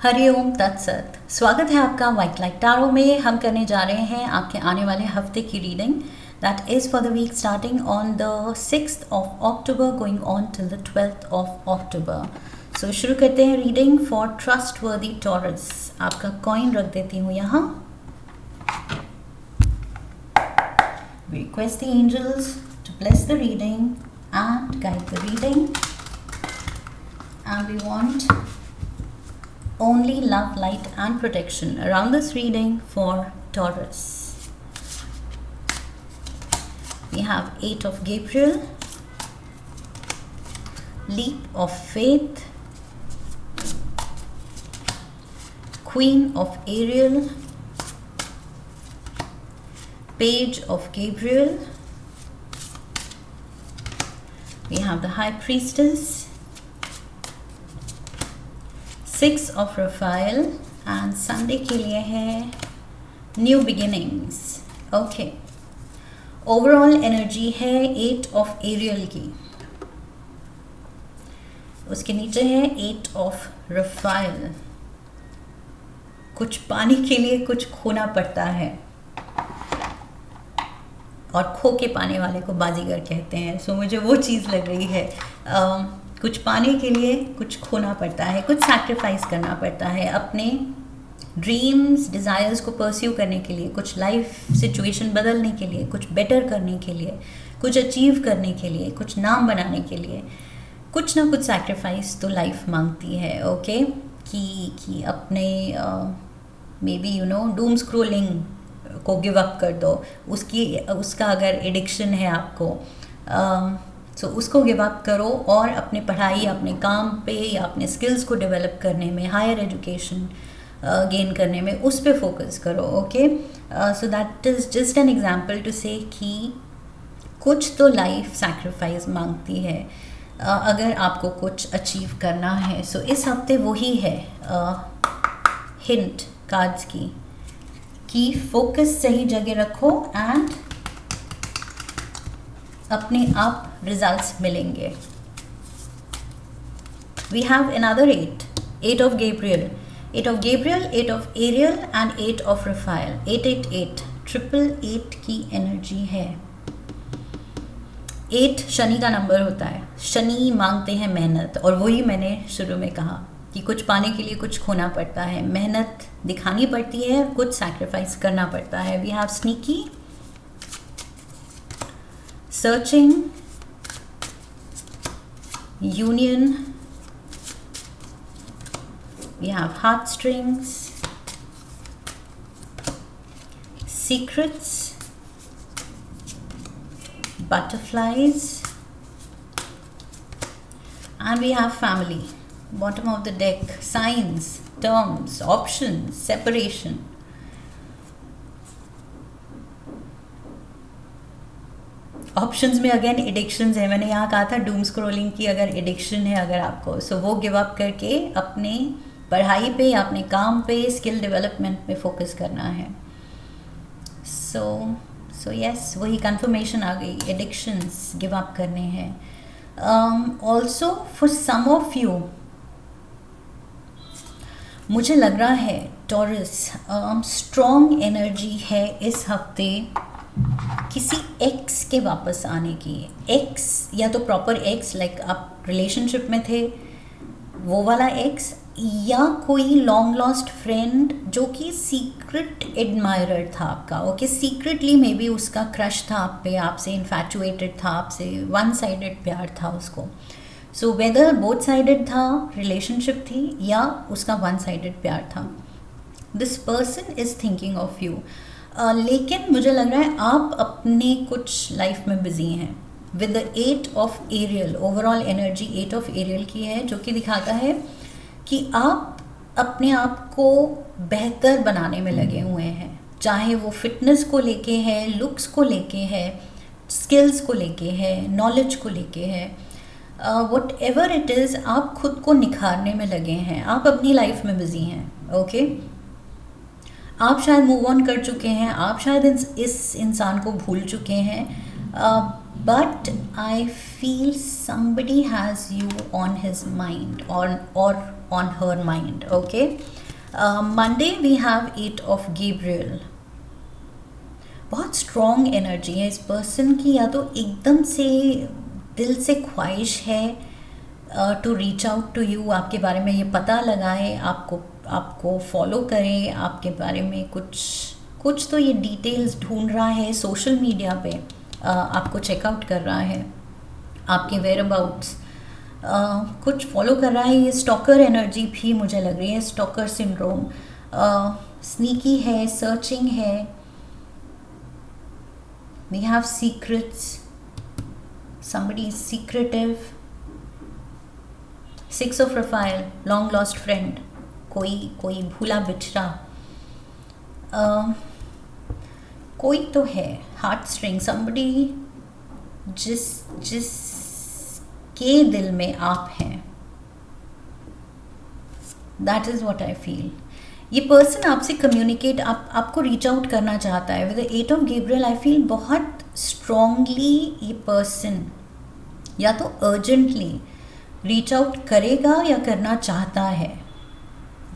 हरिओम तत्सत। स्वागत है आपका व्हाइट लाइट टैरो में। हम करने जा रहे हैं आपके आने वाले हफ्ते की reading that is for the week starting on the 6th of October going on till the 12th of October। So शुरू करते हैं रीडिंग फॉर ट्रस्टवर्दी टॉरस। आपका कॉइन रख देती हूँ यहाँ। Request the angels to bless the reading and guide the reading, and we want only love, light and protection around this reading for Taurus. We have 8 of Gabriel, leap of faith, Queen of Ariel, Page of Gabriel. We have the High Priestess, 6 of Raphael, and Sunday के लिए है new beginnings. Okay, overall energy है 8 of Ariel की। उसके नीचे है 8 of Rafale. कुछ पाने के लिए कुछ खोना पड़ता है और खो के पाने वाले को बाजीगर कहते हैं। सो मुझे वो चीज़ लग रही है। कुछ पाने के लिए कुछ खोना पड़ता है, कुछ सैक्रिफाइस करना पड़ता है अपने ड्रीम्स डिज़ायर्स को परस्यू करने के लिए, कुछ लाइफ सिचुएशन बदलने के लिए, कुछ बेटर करने के लिए, कुछ अचीव करने के लिए, कुछ नाम बनाने के लिए कुछ ना कुछ सैक्रिफाइस तो लाइफ मांगती है। ओके, कि अपने मे बी डूम स्क्रोलिंग को गिव अप कर दो। उसका अगर एडिक्शन है आपको, सो उसको गिव अप करो और अपने पढ़ाई, अपने काम पे या अपने स्किल्स को डेवलप करने में, हायर एजुकेशन गेन करने में उस पे फोकस करो। Okay, so that is just an example to say कि कुछ तो लाइफ सैक्रिफाइस मांगती है अगर आपको कुछ अचीव करना है। सो इस हफ्ते वही है हिंट कार्ड्स की कि फोकस सही जगह रखो एंड अपने आप रिजल्ट्स मिलेंगे। We have another 8 of Gabriel, 8 of Gabriel, 8 of Ariel and 8 of Raphael. 888 888 की एनर्जी है। 8 शनि का नंबर होता है। शनि मांगते हैं मेहनत, और वही मैंने शुरू में कहा कि कुछ पाने के लिए कुछ खोना पड़ता है, मेहनत दिखानी पड़ती है, कुछ सैक्रिफाइस करना पड़ता है। We have sneaky, searching, union, we have heartstrings, secrets, butterflies, and we have family. Bottom of the deck, signs, terms, options, separation. Options में अगेन एडिक्शंस है। मैंने यहाँ कहा था डूम स्क्रॉलिंग की अगर एडिक्शन है अगर आपको, सो वो गिव अप करके अपने पढ़ाई पे या अपने काम पे, स्किल डेवलपमेंट में फोकस करना है। सो यस, वही कंफर्मेशन आ गई, एडिक्शंस गिव अप करने हैं। Also for some of you मुझे लग रहा है टॉरस स्ट्रॉन्ग एनर्जी है इस हफ्ते किसी एक्स के वापस आने की। एक्स या तो प्रॉपर एक्स, लाइक आप रिलेशनशिप में थे वो वाला एक्स, या कोई लॉन्ग लॉस्ट फ्रेंड जो कि सीक्रेट एडमायरर था आपका। ओके, सीक्रेटली मे बी उसका क्रश था आप पे, आपसे इन्फैचुएटेड था, आपसे वन साइडेड प्यार था उसको। सो वेदर बोथ साइडेड था, रिलेशनशिप थी या उसका वन साइडेड प्यार था, this person is thinking of you. लेकिन मुझे लग रहा है आप अपने कुछ लाइफ में बिजी हैं with the 8 of Ariel. Overall energy 8 of Ariel की है, जो कि दिखाता है कि आप अपने आप को बेहतर बनाने में लगे हुए हैं, चाहे वो फिटनेस को लेके है, लुक्स को लेके है, स्किल्स को लेके है, नॉलेज को लेके है, वट एवर इट इज़, आप खुद को निखारने में लगे हैं, आप अपनी लाइफ में बिजी हैं। ओके, आप शायद मूव ऑन कर चुके हैं, आप शायद इस इंसान को भूल चुके हैं, but I feel somebody has you on his mind or on her mind. Okay. Monday we have 8 of Gabriel. बहुत स्ट्रॉन्ग एनर्जी है इस पर्सन की, या तो एकदम से दिल से ख्वाहिश है to reach out to you, आपके बारे में ये पता लगाए, आपको फॉलो करे, आपके बारे में कुछ तो ये डिटेल्स ढूंढ रहा है सोशल मीडिया पे, आपको चेकआउट कर रहा है, आपके वेयर अबाउट्स कुछ फॉलो कर रहा है। ये स्टॉकर एनर्जी भी मुझे लग रही है, स्टॉकर सिंड्रोम, स्नीकी है, सर्चिंग है। We have secrets, somebody is secretive. 6 of Raphael, long lost friend, कोई भूला बिछड़ा, कोई तो है हार्ट स्ट्रिंग, somebody जिस के दिल में आप हैं, that is what I feel. ये पर्सन आपसे कम्युनिकेट आपको रीच आउट करना चाहता है। With the 8 of Gabriel I feel बहुत स्ट्रॉन्गली ये पर्सन या तो अर्जेंटली रीच आउट करेगा या करना चाहता है।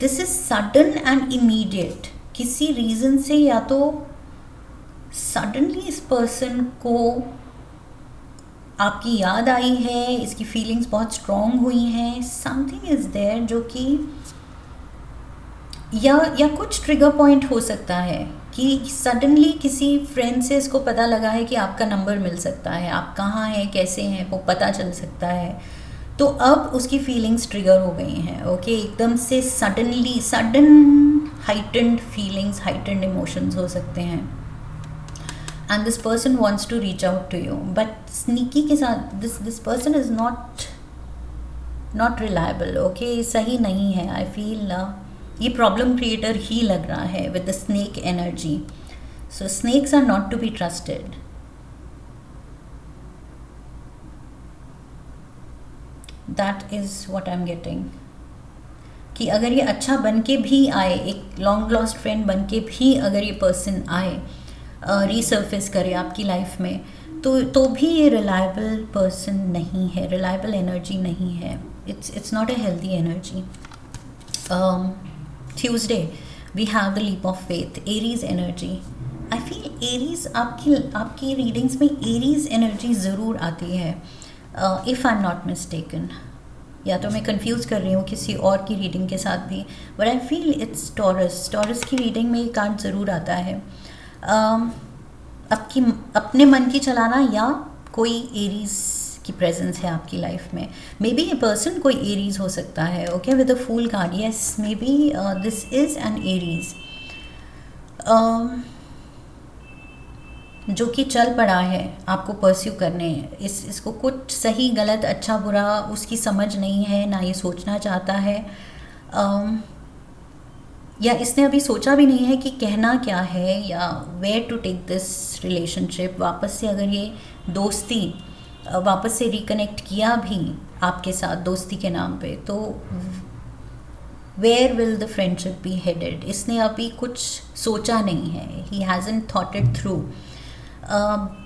This is sudden and immediate, किसी रीज़न से या तो सडनली इस पर्सन को आपकी याद आई है, इसकी फीलिंग्स बहुत स्ट्रॉन्ग हुई हैं, समथिंग इज़ देयर जो कि या कुछ ट्रिगर पॉइंट हो सकता है कि सडनली किसी फ्रेंड से इसको पता लगा है कि आपका नंबर मिल सकता है, आप कहाँ हैं, कैसे हैं, वो पता चल सकता है, तो अब उसकी फीलिंग्स ट्रिगर हो गई हैं। ओके, एकदम से sudden heightened feelings, heightened emotions हो सकते हैं, and this person wants to reach out to you, but sneaky के साथ this person is not reliable. Okay, सही नहीं है। आई फील ये प्रॉब्लम क्रिएटर ही लग रहा है with the snake energy, so snakes are not to be trusted. That is what I am getting, कि अगर ये अच्छा बन के भी आए, एक लॉन्ग लॉस्ट फ्रेंड बन के भी अगर ये पर्सन आए, रीसर्फेस करे आपकी लाइफ में, तो भी ये रिलायबल पर्सन नहीं है, रिलायबल एनर्जी नहीं है। It's not a healthy energy. Tuesday we have the leap of faith, Aries energy. I feel Aries आपकी रीडिंग्स में Aries एनर्जी ज़रूर आती है, if I am not mistaken, या तो मैं कंफ्यूज कर रही हूँ किसी और की रीडिंग के साथ भी, but I feel it's taurus की रीडिंग में ये कार्ड ज़रूर आता है। अपने मन की चलाना या कोई एरीज की प्रेजेंस है आपकी लाइफ में, मे बी ये पर्सन कोई एरीज हो सकता है। Okay, with the fool card, yes, maybe this is an Aries जो कि चल पड़ा है आपको परस्यू करने, इसको कुछ सही गलत अच्छा बुरा उसकी समझ नहीं है, ना ये सोचना चाहता है, या इसने अभी सोचा भी नहीं है कि कहना क्या है या where to take this relationship. वापस से अगर ये दोस्ती वापस से रिकनेक्ट किया भी आपके साथ दोस्ती के नाम पे, तो where will the friendship be headed, इसने अभी कुछ सोचा नहीं है, he hasn't thought it through,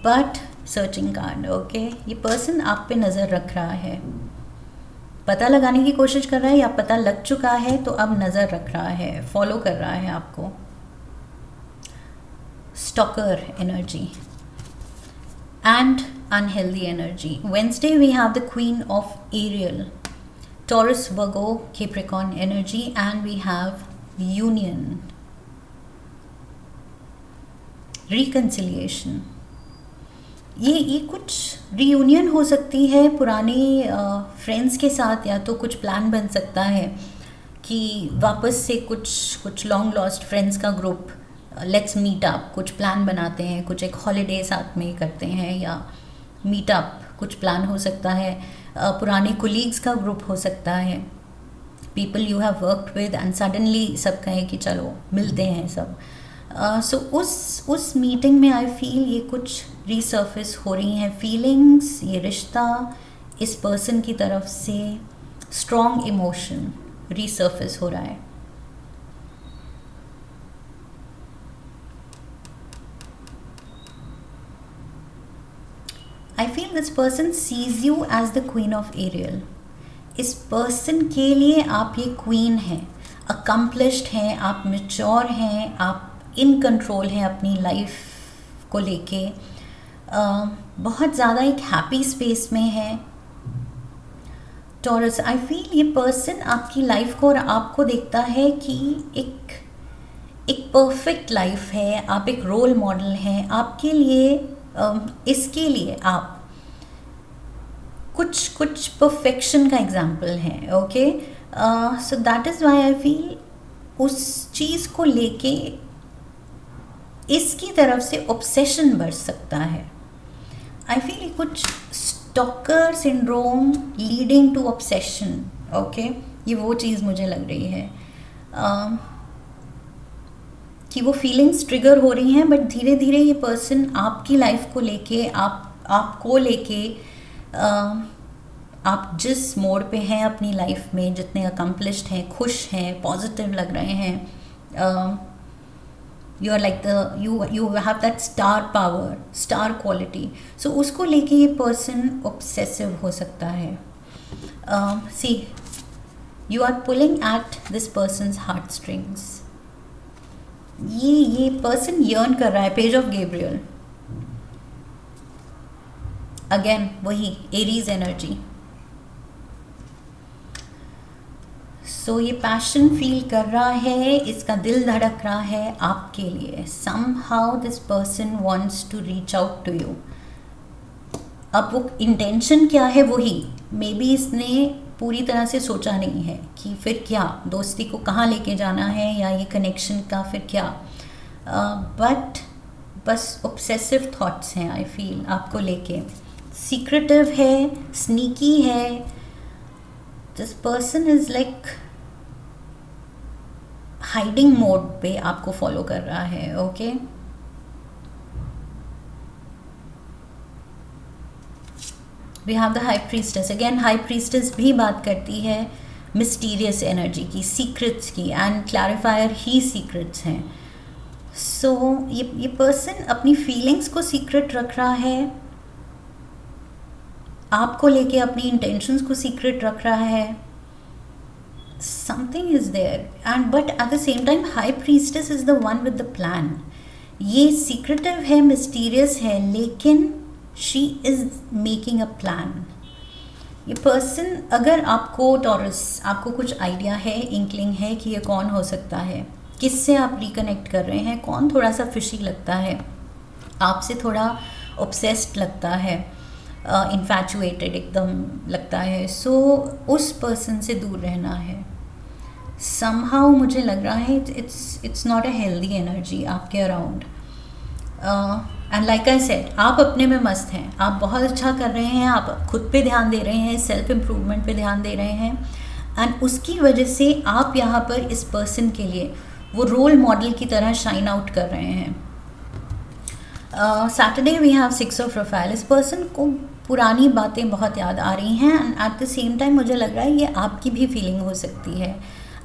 but searching card. Okay, ये पर्सन आप पे नज़र रख रहा है, पता लगाने की कोशिश कर रहा है, या पता लग चुका है तो अब नज़र रख रहा है, फॉलो कर रहा है आपको। Stalker energy and unhealthy energy. Wednesday we have the Queen of Ariel, Taurus, Virgo, Capricorn energy, and we have union, reconciliation. ये कुछ reunion हो सकती है पुराने फ्रेंड्स के साथ, या तो कुछ प्लान बन सकता है कि वापस से कुछ लॉन्ग लॉस्ट फ्रेंड्स का ग्रुप, लेट्स मीट अप, कुछ प्लान बनाते हैं, कुछ एक हॉलीडे साथ में करते हैं, या मीट अप कुछ प्लान हो सकता है, पुराने कोलीग्स का ग्रुप हो सकता है, people you have worked with, and suddenly सब कहें कि चलो मिलते हैं सब। सो उस मीटिंग में आई फील ये कुछ रीसर्फेस हो रही हैं फीलिंग्स, ये रिश्ता, इस पर्सन की तरफ से स्ट्रॉन्ग इमोशन रीसर्फेस हो रहा है। I this person sees you as the queen of Ariel. इस पर्सन के लिए आप ये क्वीन हैं, अकम्पलिश्ड हैं, आप मैच्योर हैं, आप इन कंट्रोल हैं अपनी लाइफ को लेके, बहुत ज़्यादा एक हैप्पी स्पेस में है. टॉरस, आई फील ये पर्सन आपकी लाइफ को और आपको देखता है कि एक परफेक्ट लाइफ है, आप एक रोल मॉडल हैं आपके लिए. इसके लिए आप कुछ परफेक्शन का एग्जाम्पल है. Okay, so that is why I feel उस चीज़ को लेके इसकी तरफ से ऑब्सेशन बढ़ सकता है. आई फील कुछ stalker syndrome leading to obsession. Okay, ये वो चीज़ मुझे लग रही है कि वो फीलिंग्स ट्रिगर हो रही हैं, बट धीरे धीरे ये पर्सन आपकी लाइफ को लेके आपको लेके आप जिस मोड़ पे हैं अपनी लाइफ में, जितने अकम्पलिश्ड हैं, खुश हैं, पॉजिटिव लग रहे हैं, you are like you have that star power, star quality. So उसको लेके ये पर्सन ऑब्सेसिव हो सकता है. See, you are pulling at this person's heart strings. ये पर्सन यर्न कर रहा है. पेज ऑफ गैब्रियल, अगेन वही एरीज एनर्जी. सो ये पैशन फील कर रहा है, इसका दिल धड़क रहा है आपके लिए. somehow this person wants to reach out to you. अब वो इंटेंशन क्या है वही मे बी इसने पूरी तरह से सोचा नहीं है कि फिर क्या, दोस्ती को कहाँ लेके जाना है या ये कनेक्शन का फिर क्या, बट बस ऑब्सेसिव थॉट्स हैं आई फील आपको लेके. सीक्रेटिव है, स्नीकी है. This person is like hiding mode पे आपको फॉलो कर रहा है. Okay, we have the high priestess. Again high priestess भी बात करती है मिस्टीरियस एनर्जी की, सीक्रेट्स की, एंड क्लैरिफायर ही सीक्रेट्स हैं. सो ये पर्सन अपनी फीलिंग्स को सीक्रेट रख रहा है, आपको लेके अपनी इंटेंशंस को सीक्रेट रख रहा है. Something is there, and but at the same time high priestess is the one with the plan. ये सीक्रेटिव है, मिस्टीरियस है, लेकिन she is making a plan. ये पर्सन, अगर आपको टॉरस, आपको कुछ आइडिया है, इंक्लिंग है कि ये कौन हो सकता है, किससे आप रिकनेक्ट कर रहे हैं, कौन थोड़ा सा फिशी लगता है, आपसे थोड़ा ऑब्सेस्ड लगता है, इन्फैचुएटेड एकदम लगता है, सो उस पर्सन से दूर रहना है. समहाउ मुझे लग रहा है it's not a healthy energy आपके around. And like I said, आप अपने में मस्त हैं, आप बहुत अच्छा कर रहे हैं, आप खुद पे ध्यान दे रहे हैं, सेल्फ इम्प्रूवमेंट पे ध्यान दे रहे हैं, एंड उसकी वजह से आप यहाँ पर इस पर्सन के लिए वो रोल मॉडल की तरह शाइन आउट कर रहे हैं. Saturday we have 6 of profile. इस पर्सन को पुरानी बातें बहुत याद आ रही हैं, and at the same time मुझे लग रहा है ये आपकी भी फीलिंग हो सकती है.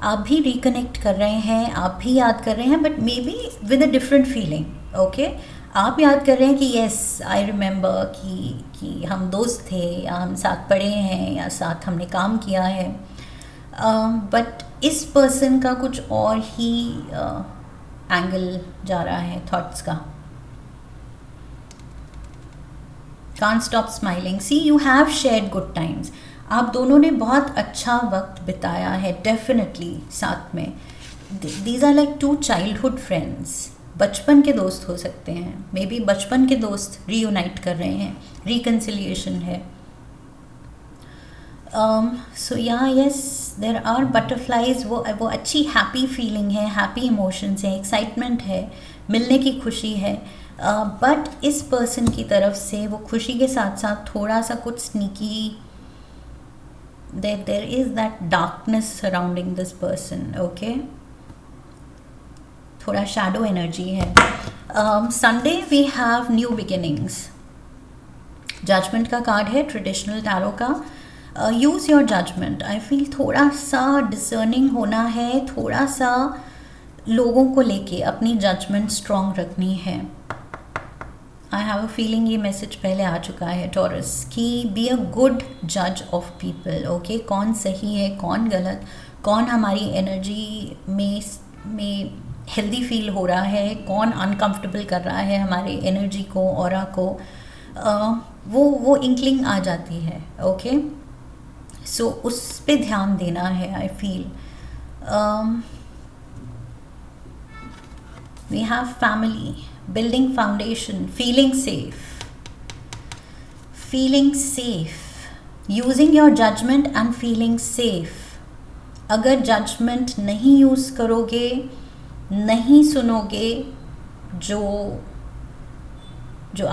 आप भी रिकनेक्ट कर रहे हैं, आप भी याद कर रहे हैं, but may be with a different feeling. Okay, आप याद कर रहे हैं कि येस आई रिमेंबर कि हम दोस्त थे, या हम साथ पढ़े हैं, या साथ हमने काम किया है, बट इस पर्सन का कुछ और ही एंगल जा रहा है थॉट्स का. Can't stop smiling. See, you have shared good times. आप दोनों ने बहुत अच्छा वक्त बिताया है डेफिनेटली साथ में. These are like two childhood friends. बचपन के दोस्त हो सकते हैं, मे बी बचपन के दोस्त रीयूनाइट कर रहे हैं, रिकन्सिलिएशन है. सो यहाँ यस देर आर बटरफ्लाइज. वो अच्छी हैप्पी फीलिंग है, हैप्पी इमोशंस है, एक्साइटमेंट है, मिलने की खुशी है, बट इस पर्सन की तरफ से वो खुशी के साथ साथ थोड़ा सा कुछ sneaky, there is that darkness surrounding this person. Okay, थोड़ा शैडो एनर्जी है. Sunday we have new beginnings. Judgment का कार्ड है ट्रेडिशनल टैरो का. Use your judgment. I feel थोड़ा सा डिसर्निंग होना है, थोड़ा सा लोगों को लेके अपनी जजमेंट स्ट्रॉन्ग रखनी है. आई हैव अ फीलिंग ये मैसेज पहले आ चुका है टॉरस, कि बी अ गुड जज ऑफ पीपल, ओके। कौन सही है कौन गलत, कौन हमारी एनर्जी में हेल्दी फील हो रहा है, कौन अनकंफर्टेबल कर रहा है हमारे एनर्जी को, ऑरा को, वो इंक्लिंग आ जाती है, ओके। सो उस पे ध्यान देना है, I feel. We have family, building foundation, feeling safe, using your judgment and feeling safe. अगर जजमेंट नहीं यूज़ करोगे, नहीं सुनोगे जो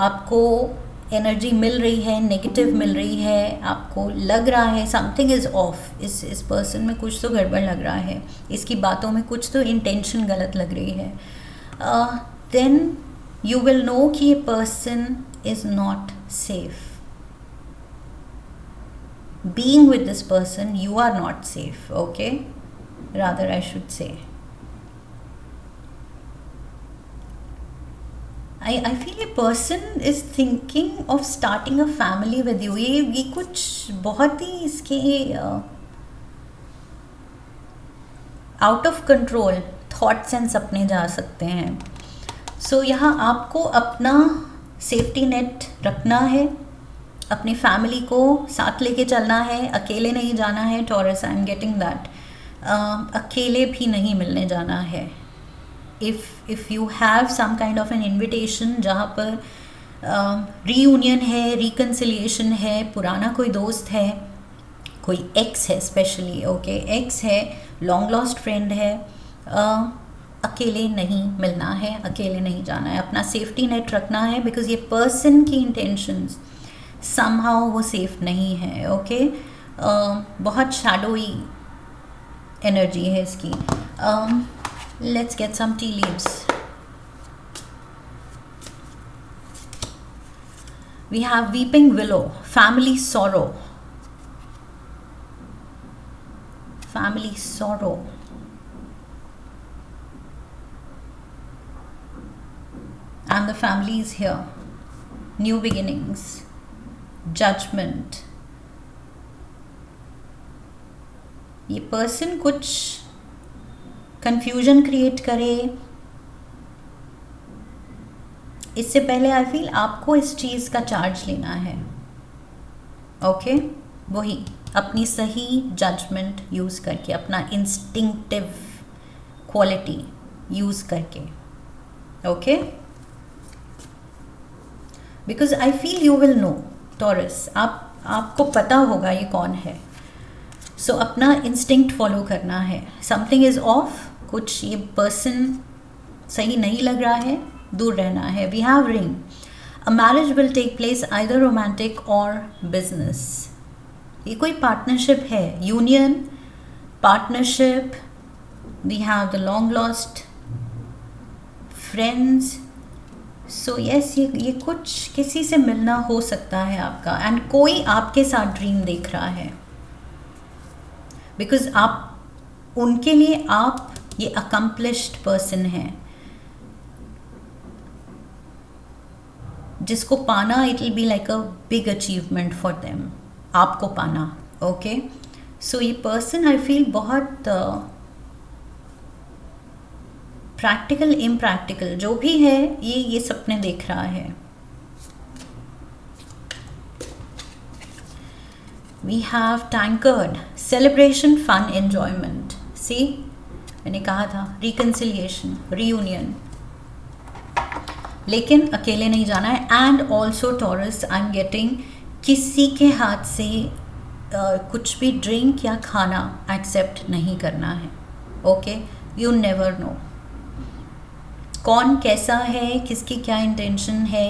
आपको एनर्जी मिल रही है, नेगेटिव मिल रही है, आपको लग रहा है समथिंग इज़ ऑफ, इस पर्सन में कुछ तो गड़बड़ लग रहा है, इसकी बातों में कुछ तो इंटेंशन गलत लग रही है, then you will know कि a person is not safe. Being with this person, you are not safe, okay? Rather, I should say. I feel a person is thinking of starting a family with you. ये कुछ बहुत ही इसके out of control thoughts and सपने जा सकते हैं. सो यहाँ आपको अपना सेफ्टी नेट रखना है, अपनी फैमिली को साथ लेके चलना है, अकेले नहीं जाना है Taurus, I am getting that. अकेले भी नहीं मिलने जाना है। If you have some kind of an invitation जहाँ पर रीयूनियन है, रिकन्सिलिएशन है, पुराना कोई दोस्त है, कोई एक्स है स्पेशली, ओके, एक्स है, लॉन्ग लॉस्ट फ्रेंड है, अकेले नहीं मिलना है, अकेले नहीं जाना है, अपना सेफ्टी नेट रखना है, बिकॉज ये पर्सन की इंटेंशंस समहाउ वो सेफ नहीं है, ओके। बहुत शैडोई एनर्जी है इसकी। Let's get some tea leaves. We have weeping willow, family sorrow, family sorrow, and the family is here. New beginnings, judgment. ये पर्सन कुछ कंफ्यूजन क्रिएट करे, इससे पहले आई फील आपको इस चीज़ का चार्ज लेना है, ओके। वही अपनी सही जजमेंट यूज़ करके, अपना इंस्टिंक्टिव क्वालिटी यूज़ करके, okay. Because I feel you will know Taurus, आपको पता होगा ये कौन है। सो अपना इंस्टिंक्ट फॉलो करना है। समथिंग इज़ ऑफ, कुछ ये पर्सन सही नहीं लग रहा है, दूर रहना है। We have ring, a marriage will take place either romantic or business. ये कोई पार्टनरशिप है, union, partnership. We have the long lost friends. So yes, ये कुछ किसी से मिलना हो सकता है आपका, एंड कोई आपके साथ ड्रीम देख रहा है, बिकॉज आप उनके लिए आप ये अकम्प्लिश्ड पर्सन हैं जिसको पाना it will be like a big achievement for them, आपको पाना, ओके। सो ये पर्सन आई फील बहुत प्रैक्टिकल इम्प्रैक्टिकल जो भी है, ये सपने देख रहा है। We have tankard, celebration, fun, enjoyment. See, मैंने कहा था रिकन्सिलिएशन, रीयूनियन, लेकिन अकेले नहीं जाना है। And also taurus, I am getting किसी के हाथ से कुछ भी ड्रिंक या खाना एक्सेप्ट नहीं करना है, ओके। यू नेवर नो कौन कैसा है, किसकी क्या इंटेंशन है।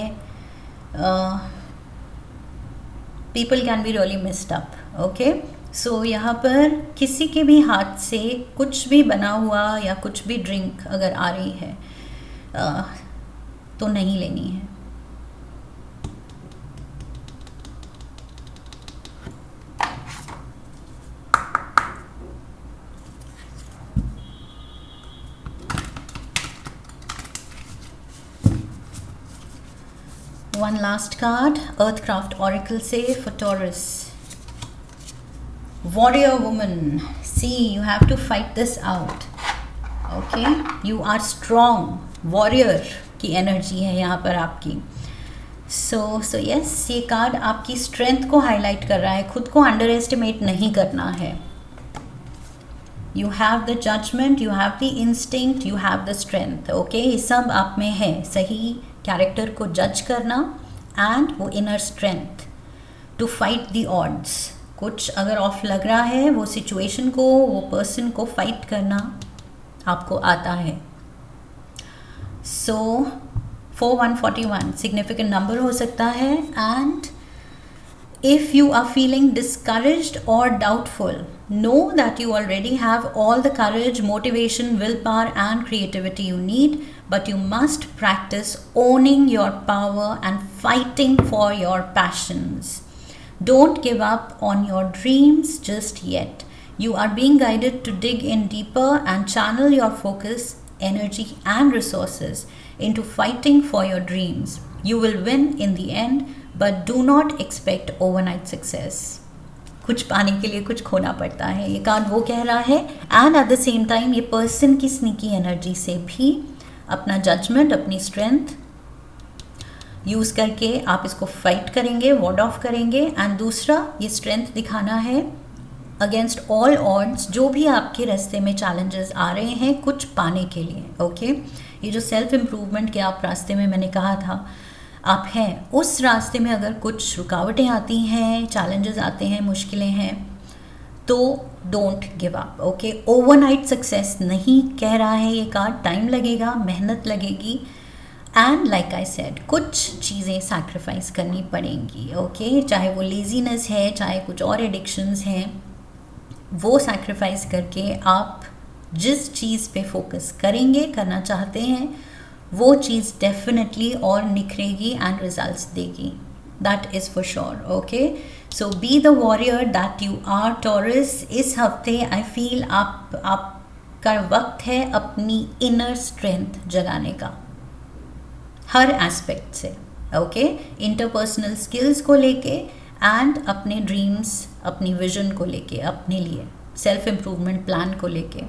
People can be really messed up, okay. So यहाँ पर किसी के भी हाथ से कुछ भी बना हुआ या कुछ भी ड्रिंक अगर आ रही है तो नहीं लेनी है। वन लास्ट कार्ड अर्थक्राफ्ट ऑरिकल से for taurus. Warrior woman, see, you have to fight this out. Okay, you are strong. Warrior की एनर्जी है यहाँ पर आपकी. So yes, ये कार्ड आपकी स्ट्रेंथ को हाईलाइट कर रहा है. खुद को अंडर एस्टिमेट नहीं करना है. You have the judgment, you have the instinct, you have the strength. Okay, ये सब आप में है. सही कैरेक्टर को जज करना एंड वो inner strength to fight the odds. कुछ अगर ऑफ लग रहा है, वो सिचुएशन को, वो पर्सन को फाइट करना आपको आता है. सो 4141 सिग्निफिकेंट नंबर हो सकता है. And if you are feeling discouraged or doubtful, know that you already have all the courage, motivation, willpower and creativity you need, but you must practice owning your power and fighting for your passions. Don't give up on your dreams just yet. You are being guided to dig in deeper and channel your focus, energy and resources into fighting for your dreams. You will win in the end, but do not expect overnight success. कुछ पाने के लिए कुछ खोना पड़ता है, ये card वो कह रहा है. And at the same time ये पर्सन की स्नीकी एनर्जी से भी अपना जजमेंट, अपनी स्ट्रेंथ यूज़ करके आप इसको फाइट करेंगे, वॉर्ड ऑफ करेंगे. एंड दूसरा ये स्ट्रेंथ दिखाना है अगेंस्ट ऑल ऑड्स, जो भी आपके रास्ते में चैलेंजेस आ रहे हैं कुछ पाने के लिए. ओके, ये जो सेल्फ इम्प्रूवमेंट के आप रास्ते में मैंने कहा था आप हैं, उस रास्ते में अगर कुछ रुकावटें आती हैं, चैलेंजेस आते हैं, मुश्किलें हैं, तो don't give up. Okay, overnight success नहीं कह रहा है ये कार्ड. टाइम लगेगा, मेहनत लगेगी. एंड लाइक आई सेड, कुछ चीज़ें सैक्रिफाइस करनी पड़ेंगी. ओके, चाहे वो लेजीनेस है, चाहे कुछ और एडिक्शंस हैं, वो सैक्रिफाइस करके आप जिस चीज़ पे फोकस करेंगे, करना चाहते हैं, वो चीज़ डेफिनेटली और निखरेगी एंड रिजल्ट्स देगी. That is for sure. Okay, so be the warrior that you are Taurus. इस हफ्ते आई फील आपका वक्त है अपनी इनर स्ट्रेंथ जगाने का हर एस्पेक्ट से. ओके, इंटरपर्सनल स्किल्स को लेके एंड अपने ड्रीम्स, अपनी विजन को लेके, अपने लिए सेल्फ इम्प्रूवमेंट प्लान को लेके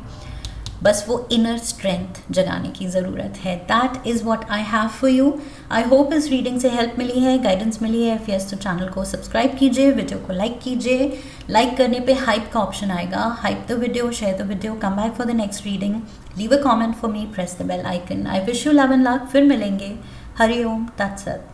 बस वो इनर स्ट्रेंथ जगाने की ज़रूरत है. That is what I have for you. I hope इस रीडिंग से हेल्प मिली है, गाइडेंस मिली है. यस तो चैनल को सब्सक्राइब कीजिए, वीडियो को लाइक कीजिए. लाइक करने पे हाइप का ऑप्शन आएगा. Hype the video, share the video, come back for the next reading, leave a comment for me, press the bell icon. I wish you love and luck. फिर मिलेंगे. हरि ओम तत्सत.